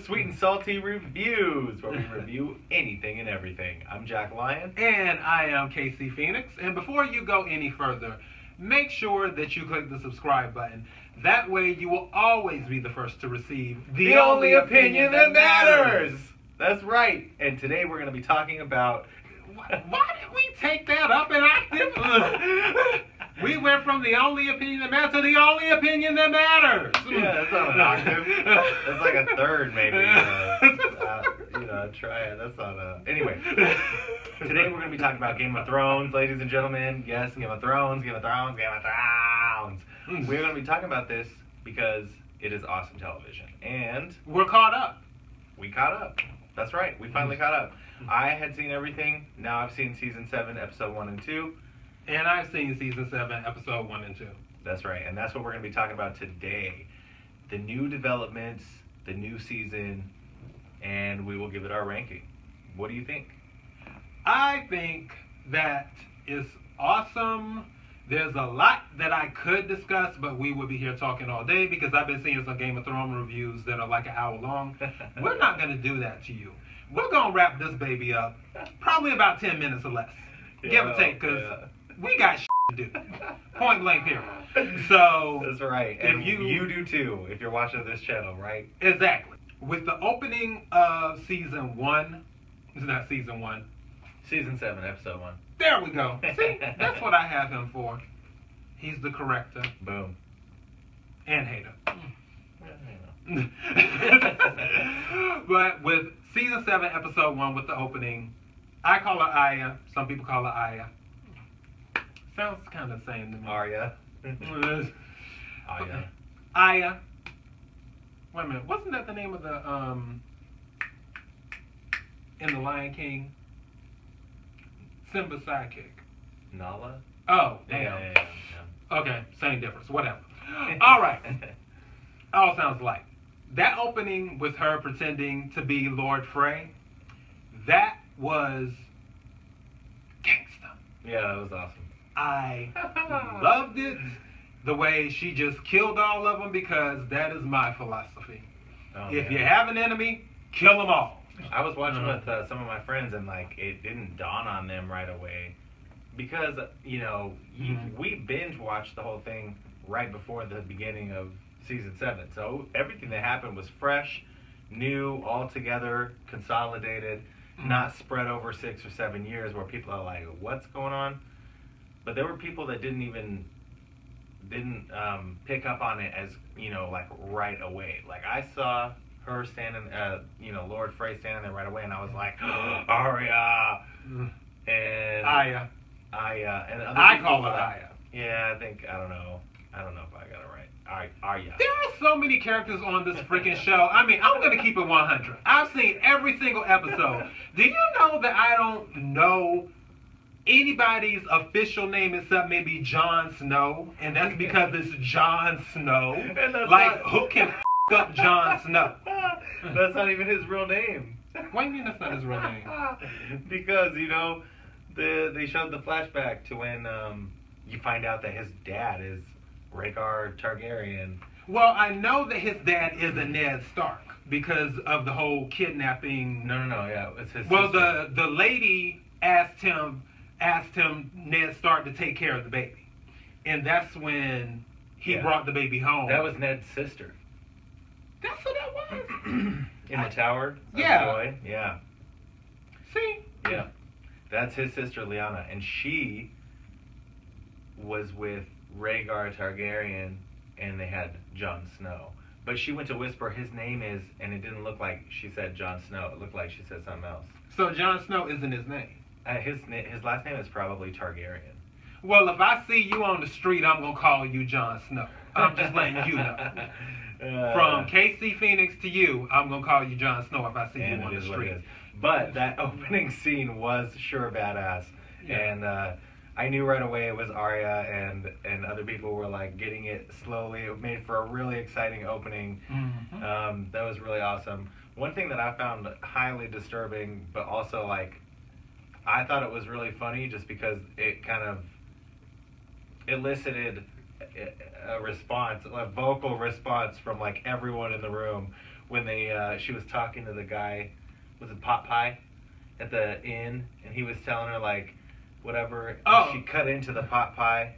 Sweet and Salty Reviews, where we review anything and everything. I'm Jack Lyon. And I am KC Phoenix. And before you go any further, make sure that you click the subscribe button. That way you will always be the first to receive the only opinion that matters. That's right. And today we're going to be talking about... Why did we take that up an octave? We went from the only opinion that matters to the only opinion that matters. Yeah, that's not an octave. That's like a third, maybe. Try it. That's not a... Anyway, today we're going to be talking about Game of Thrones, ladies and gentlemen. Yes, Game of Thrones, Game of Thrones, Game of Thrones. We're going to be talking about this because it is awesome television. And... we're caught up. We caught up. That's right. We finally caught up. I had seen everything. Now I've seen Season 7, Episode 1 and 2. And I've seen Season 7, Episode 1 and 2. That's right. And that's what we're going to be talking about today. The new developments, the new season, and we will give it our ranking. What do you think? I think that is awesome. There's a lot that I could discuss, but we would be here talking all day because I've been seeing some Game of Thrones reviews that are like an hour long. We're not going to do that to you. We're going to wrap this baby up probably about 10 minutes or less. Give or take, because we got to do. Point blank period. So that's right. And you do too if you're watching this channel, right? Exactly. With the opening of Season 1, it's not Season 1. Season 7, Episode 1. There we go. See, that's what I have him for. He's the corrector. Boom. And hater. But with Season 7, Episode 1, with the opening, I call her Aya. Some people call her Aya. Sounds kind of the same to me. Arya. Aya. Aya. Wait a minute. Wasn't that the name of the, in The Lion King? Simba's sidekick. Nala? Oh, damn. Yeah. Okay, same difference. Whatever. All right. All sounds alike. That opening with her pretending to be Lord Frey, that was gangsta. Yeah, that was awesome. I loved it. The way she just killed all of them, because that is my philosophy. If you have an enemy, kill them all. I was watching with some of my friends, and like it didn't dawn on them right away because we binge watched the whole thing right before the beginning of Season 7. So everything that happened was fresh, new, all together, consolidated, not spread over 6 or 7 years where people are like, "What's going on?" But there were people that didn't pick up on it as like right away. Like I saw her standing, Lord Frey standing there right away, and I was like, Arya, and Aya, and other I people call her Aya. Yeah, I don't know if I got it right. Arya. There are so many characters on this freaking show. I mean, I'm gonna keep it 100. I've seen every single episode. Do you know that I don't know anybody's official name except maybe Jon Snow, and that's because it's Jon Snow. Like, who can up Jon Snow? That's not even his real name. What do you mean that's not his real name? Because they showed the flashback to when you find out that his dad is Rhaegar Targaryen. Well, I know that his dad is a Ned Stark because of the whole kidnapping. No, yeah, it's his. Well, sister. the lady asked him Ned Stark to take care of the baby, and that's when he brought the baby home. That was Ned's sister. That's what that was. In the Tower? Yeah. Joy? Yeah. See? Yeah. That's his sister, Lyanna. And she was with Rhaegar Targaryen, and they had Jon Snow. But she went to whisper his name is, and it didn't look like she said Jon Snow. It looked like she said something else. So Jon Snow isn't his name? His last name is probably Targaryen. Well, if I see you on the street, I'm going to call you Jon Snow. I'm just letting you know. From KC Phoenix to you, I'm going to call you Jon Snow if I see you on the street. But that opening scene was sure badass. Yeah. And I knew right away it was Arya, and other people were like getting it slowly. It made for a really exciting opening. Mm-hmm. That was really awesome. One thing that I found highly disturbing, but also like, I thought it was really funny just because it kind of elicited a response, a vocal response from like everyone in the room, when she was talking to the guy, was it Pot Pie, at the inn, and he was telling her like, whatever. Oh. She cut into the pot pie.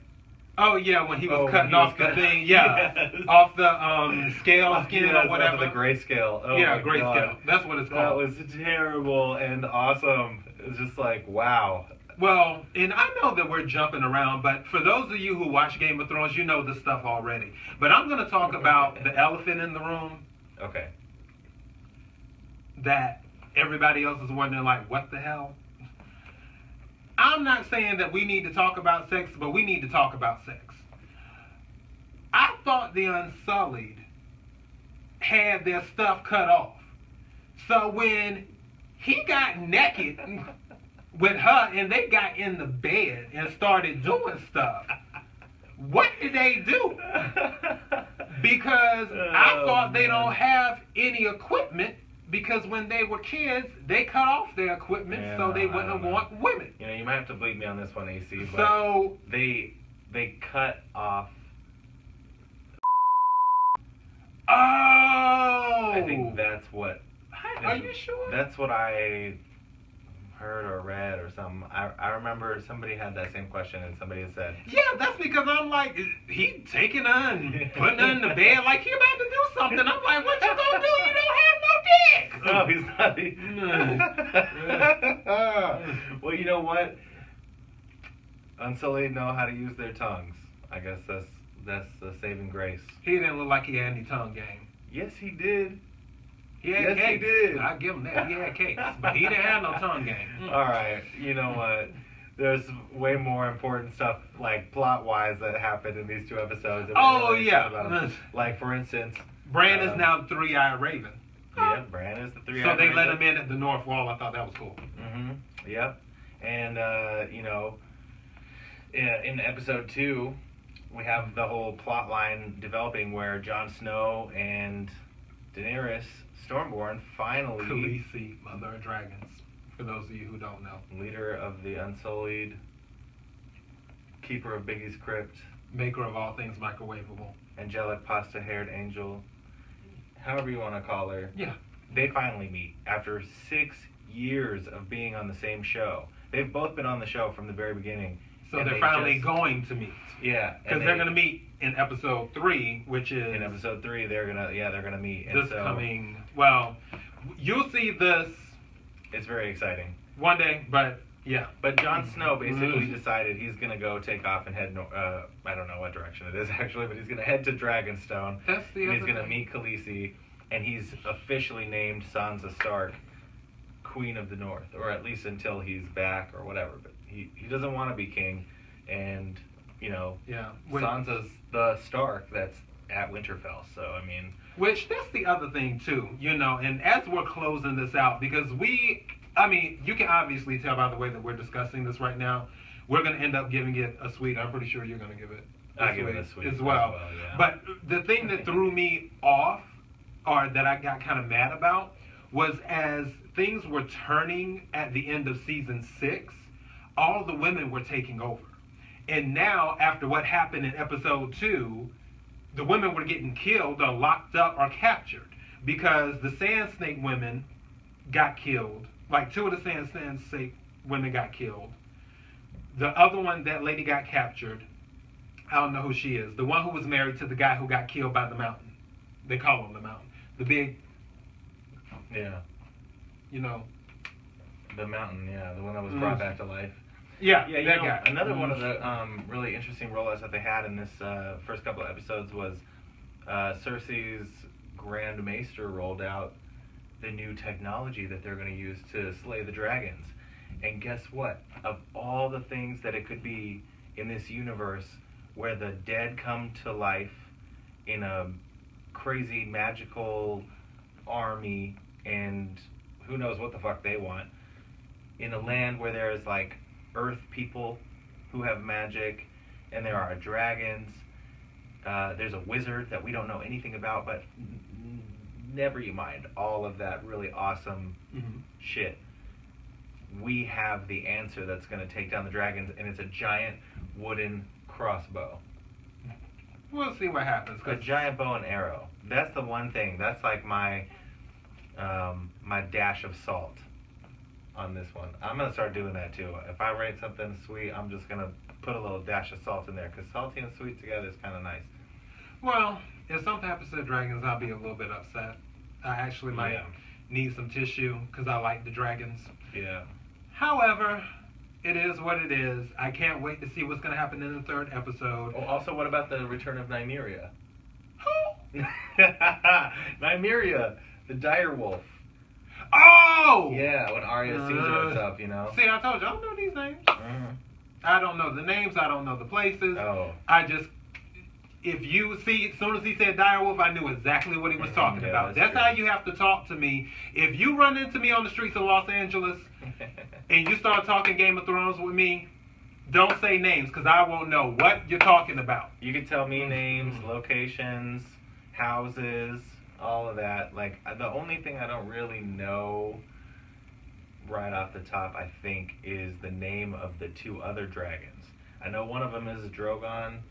Oh yeah, when he was cutting off the thing, yeah, yes. off the scale skin or whatever. The grayscale. Oh yeah, my grayscale. God. That's what it's called. That was terrible and awesome. It was just like, wow. Well, and I know that we're jumping around, but for those of you who watch Game of Thrones, you know this stuff already. But I'm going to talk about the elephant in the room. Okay. That everybody else is wondering, like, what the hell? I'm not saying that we need to talk about sex, but we need to talk about sex. I thought the Unsullied had their stuff cut off. So when he got naked with her and they got in the bed and started doing stuff, what did they do? Because I thought they don't have any equipment, because when they were kids, they cut off their equipment so they wouldn't want women. You know, you might have to bleep me on this one, AC, but so they cut off. Oh! I think that's what. Are you sure? That's what I heard or read or something. I remember somebody had that same question and somebody had said, yeah, that's because I'm like, he taking her and putting her in the bed like he about to do something. I'm like, what you gonna do? You don't have no dick. No, he's not. Well, you know what? Unsullied know how to use their tongues. I guess that's the saving grace. He didn't look like he had any tongue game. Yes, he did. He had cakes. He did. I give him that. He had cakes, but he didn't have no tongue game. All right, you know what? There's way more important stuff, like plot-wise, that happened in these two episodes. Oh yeah. Like for instance, Bran is now the Three-Eyed Raven. Yeah, Bran is the Three-Eyed Raven. So they let him in at the North Wall. I thought that was cool. Mm-hmm. Yep. And you know, in episode 2, we have the whole plot line developing where Jon Snow and Daenerys Stormborn finally... Khaleesi, Mother of Dragons, for those of you who don't know. Leader of the Unsullied, keeper of Biggie's crypt. Maker of all things microwavable. Angelic pasta-haired angel. However you want to call her. Yeah. They finally meet after 6 years of being on the same show. They've both been on the show from the very beginning. So they're finally going to meet. Yeah. Because they're going to meet in episode 3, which is... In episode 3, they're going to meet. And well, you'll see this... It's very exciting. One day, but yeah. But Jon Snow basically decided he's going to go take off and head... I don't know what direction it is, actually, but he's going to head to Dragonstone. That's the other He's going to meet Khaleesi, and he's officially named Sansa Stark Queen of the North, or at least until he's back or whatever. But he doesn't want to be king, and... You know, Sansa's the Stark that's at Winterfell. So, I mean... Which, that's the other thing, too. You know, and as we're closing this out, because you can obviously tell by the way that we're discussing this right now, we're going to end up giving it a sweet. I'm pretty sure you're going to give it I give it a sweet as well. Yeah. But the thing that threw me off, or that I got kind of mad about, was as things were turning at the end of season 6, all the women were taking over. And now, after what happened in episode 2, the women were getting killed or locked up or captured because the Sand Snake women got killed. Like 2 of the Sand Snake women got killed. The other one, that lady got captured. I don't know who she is. The one who was married to the guy who got killed by the mountain. They call him the mountain. The big... Yeah. You know. The mountain, yeah. The one that was brought back to life. Yeah, that guy. Another one of the really interesting roll-outs that they had in this first couple of episodes was Cersei's Grand Maester rolled out the new technology that they're going to use to slay the dragons. And guess what? Of all the things that it could be in this universe where the dead come to life in a crazy magical army and who knows what the fuck they want, in a land where there's like earth people who have magic, and there are dragons. There's a wizard that we don't know anything about, but never you mind all of that really awesome shit. We have the answer that's going to take down the dragons, and it's a giant wooden crossbow. We'll see what happens. A giant bow and arrow. That's the one thing. That's like my dash of salt on this one. I'm gonna start doing that too. If I rate something sweet, I'm just gonna put a little dash of salt in there because salty and sweet together is kind of nice. Well, if something happens to the dragons, I'll be a little bit upset. I actually might need some tissue because I like the dragons. Yeah. However, it is what it is. I can't wait to see what's going to happen in the 3rd episode. Oh, also, what about the return of Nymeria? Who? Nymeria, the dire wolf. Oh! Yeah, when Arya sees her and stuff, you know. See, I told you, I don't know these names. Mm-hmm. I don't know the names. I don't know the places. Oh. I just, if you see, as soon as he said direwolf, I knew exactly what he was talking about. That's how you have to talk to me. If you run into me on the streets of Los Angeles and you start talking Game of Thrones with me, don't say names because I won't know what you're talking about. You can tell me names, locations, houses, all of that. Like, the only thing I don't really know right off the top, I think, is the name of the 2 other dragons. I know one of them is Drogon.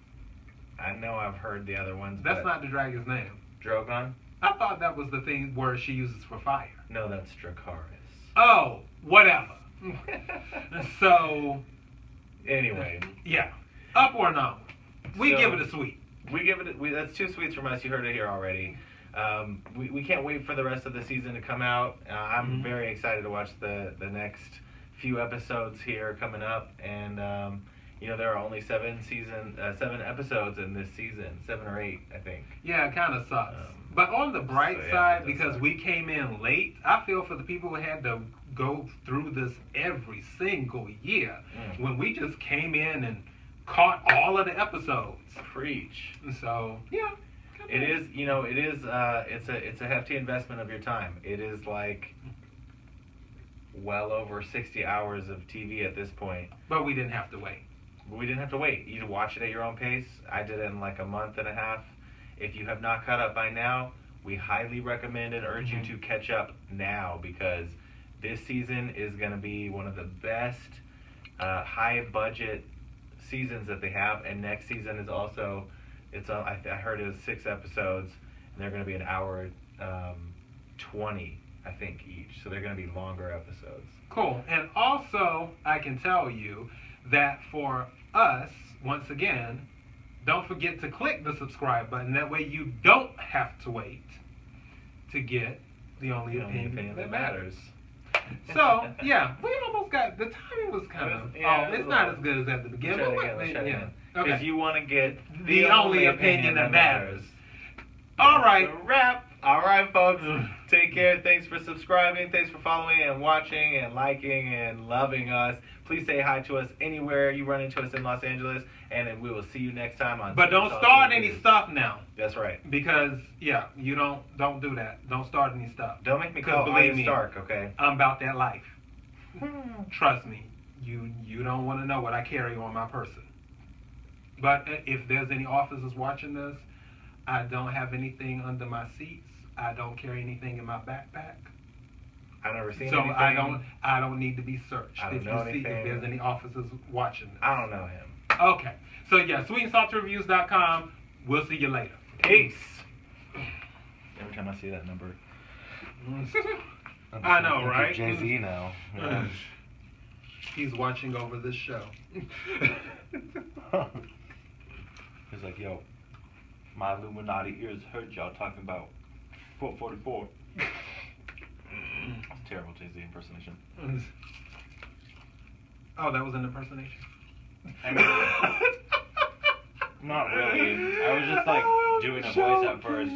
I know I've heard the other ones. That's not the dragon's name. Drogon? I thought that was the thing where she uses for fire. No, that's Dracarys. Oh, whatever. So, anyway. Yeah. Up or no? We So, give it a sweet. We give it. That's 2 sweets from us. You heard it here already. We can't wait for the rest of the season to come out. I'm very excited to watch the next few episodes here coming up, and there are only 7 episodes in this season, 7 or 8, I think. Yeah, it kind of sucks. But on the bright side, because suck. we came in late, I feel for the people who had to go through this every single year. When we just came in and caught all of the episodes. Preach. So yeah. It is, it's a hefty investment of your time. It is like well over 60 hours of TV at this point. But we didn't have to wait. We didn't have to wait. You watch it at your own pace. I did it in like a month and a half. If you have not caught up by now, we highly recommend and urge you to catch up now because this season is going to be one of the best high budget seasons that they have, and next season is also I heard it was 6 episodes, and they're going to be an hour 20, I think, each. So they're going to be longer episodes. Cool. And also, I can tell you that for us, once again, don't forget to click the subscribe button. That way you don't have to wait to get the only opinion that matters. So, yeah, we almost got, the timing was kind of, it's not as good as at the beginning. Because you want to get the only opinion that matters. All right. That's a wrap. All right, folks. Take care. Thanks for subscribing. Thanks for following and watching and liking and loving us. Please say hi to us anywhere you run into us in Los Angeles, and then we will see you next time on. But don't start any stuff now. That's right. Because you don't do that. Don't start any stuff. Don't make me call Arya Stark, okay? I'm about that life. Trust me. You don't want to know what I carry on my person. But if there's any officers watching this, I don't have anything under my seats. I don't carry anything in my backpack. I've never seen so anything. I don't need to be searched. I don't know anything. If there's any officers watching this. I don't know him. Okay. So yeah, sweetandsaltyreviews.com. We'll see you later. Peace. Every time I see that number. I know, right? Jay-Z now. Yeah. He's watching over this show. He's like, yo, my Illuminati ears heard y'all talking about 444. That's a terrible Jay-Z impersonation. Oh, that was an impersonation? I mean, not really. I was just like doing a voice at first.